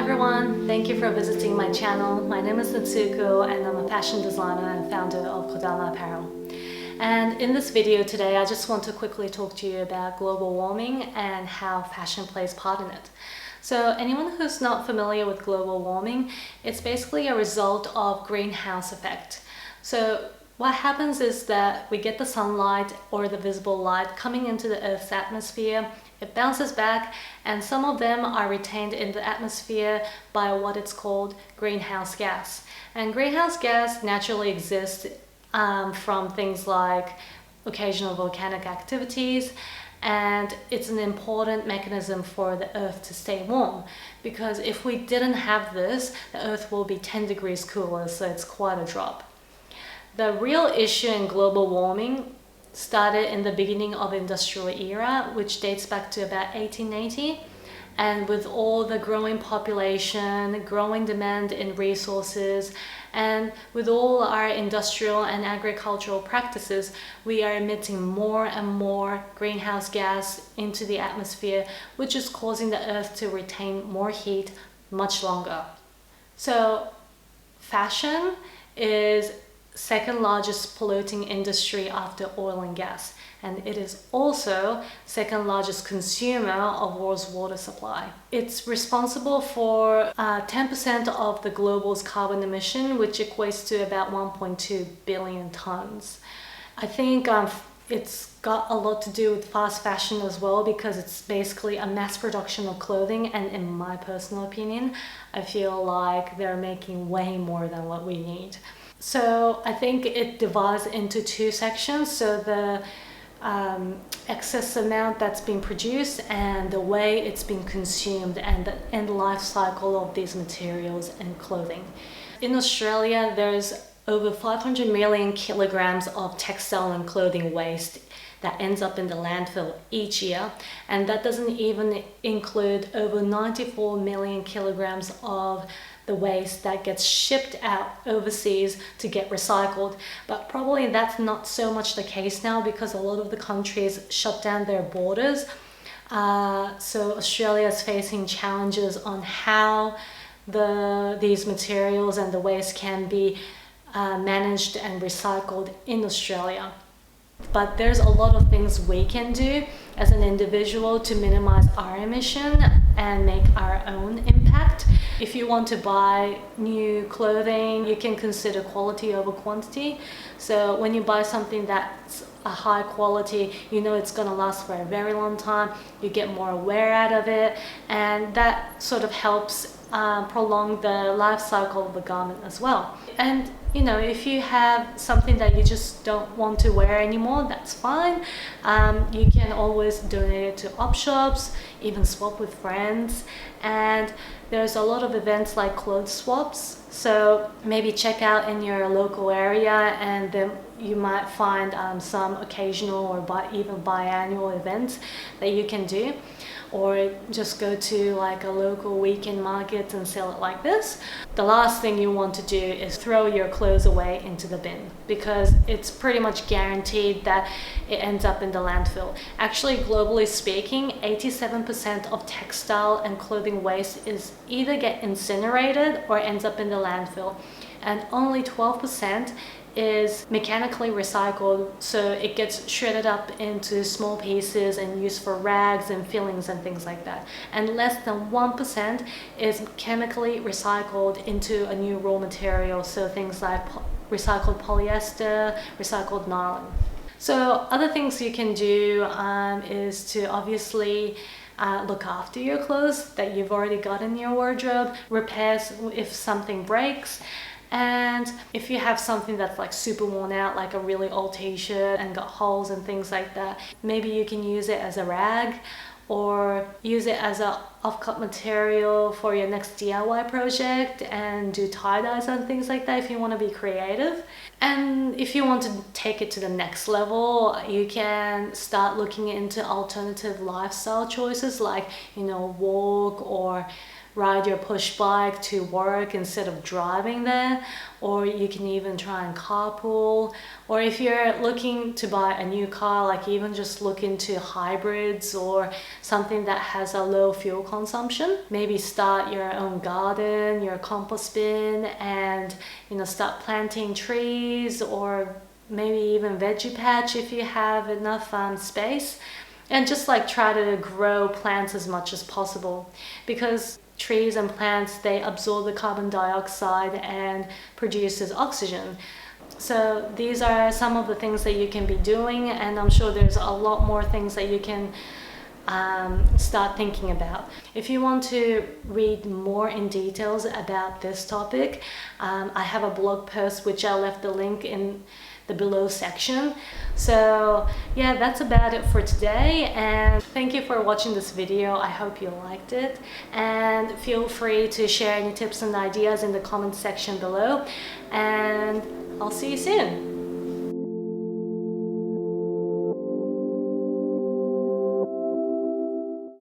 everyone, thank you for visiting my channel. My name is Natsuko and I'm a fashion designer and founder of Kodama Apparel. And in this video today, I just want to quickly talk to you about global warming and how fashion plays part in it. So anyone who's not familiar with global warming, it's basically a result of greenhouse effect. So what happens is that we get the sunlight or the visible light coming into the Earth's atmosphere. It bounces back and some of them are retained in the atmosphere by what it's called greenhouse gas. And greenhouse gas naturally exists from things like occasional volcanic activities, and it's an important mechanism for the Earth to stay warm, because if we didn't have this, the Earth will be 10 degrees cooler, so it's quite a drop. The real issue in global warming started in the beginning of industrial era, which dates back to about 1880. And with all the growing population, growing demand in resources, and with all our industrial and agricultural practices, we are emitting more and more greenhouse gas into the atmosphere, which is causing the Earth to retain more heat much longer. So fashion is second largest polluting industry after oil and gas, and it is also second largest consumer of world's water supply. It's responsible for 10% of the global's carbon emission, which equates to about 1.2 billion tons. I think it's got a lot to do with fast fashion as well, because it's basically a mass production of clothing, and in my personal opinion, I feel like they're making way more than what we need. So I think it divides into two sections. So the excess amount that's been produced and the way it's been consumed and the end life cycle of these materials and clothing. In Australia, there's over 500 million kilograms of textile and clothing waste that ends up in the landfill each year, and that doesn't even include over 94 million kilograms of the waste that gets shipped out overseas to get recycled. But probably that's not so much the case now, because a lot of the countries shut down their borders. So Australia is facing challenges on how these materials and the waste can be managed and recycled in Australia. But there's a lot of things we can do as an individual to minimize our emission and make our own impact. If you want to buy new clothing, you can consider quality over quantity. So when you buy something that's a high quality, you know it's going to last for a very long time, you get more wear out of it, and that sort of helps prolong the life cycle of the garment as well. And you know, if you have something that you just don't want to wear anymore, that's fine. You can always donate it to op shops, even swap with friends. And there's a lot of events like clothes swaps. So maybe check out in your local area, and then you might find some occasional or even biannual events that you can do. Or just go to like a local weekend market and sell it like this. The last thing you want to do is throw your clothes away into the bin, because it's pretty much guaranteed that it ends up in the landfill. Actually, globally speaking, 87% of textile and clothing waste is either get incinerated or ends up in the landfill, and only 12% is mechanically recycled, so it gets shredded up into small pieces and used for rags and fillings and things like that. And less than 1% is chemically recycled into a new raw material, so things like recycled polyester, recycled nylon. So other things you can do is to obviously look after your clothes that you've already got in your wardrobe, repairs if something breaks. And if you have something that's like super worn out, like a really old t-shirt and got holes and things like that, maybe you can use it as a rag or use it as a off-cut material for your next DIY project and do tie-dyes and things like that if you want to be creative. And if you want to take it to the next level, you can start looking into alternative lifestyle choices like, you know, walk or ride your push bike to work instead of driving there, or you can even try and carpool. Or if you're looking to buy a new car, like even just look into hybrids or something that has a low fuel consumption. Maybe start your own garden, your compost bin, and start planting trees, or maybe even veggie patch if you have enough space. And just like try to grow plants as much as possible, because trees and plants, they absorb the carbon dioxide and produces oxygen. So these are some of the things that you can be doing, and I'm sure there's a lot more things that you can start thinking about. If you want to read more in details about this topic, I have a blog post which I left the link in the below section. So yeah, that's about it for today, and thank you for watching this video. I hope you liked it, and feel free to share any tips and ideas in the comment section below, and I'll see you soon.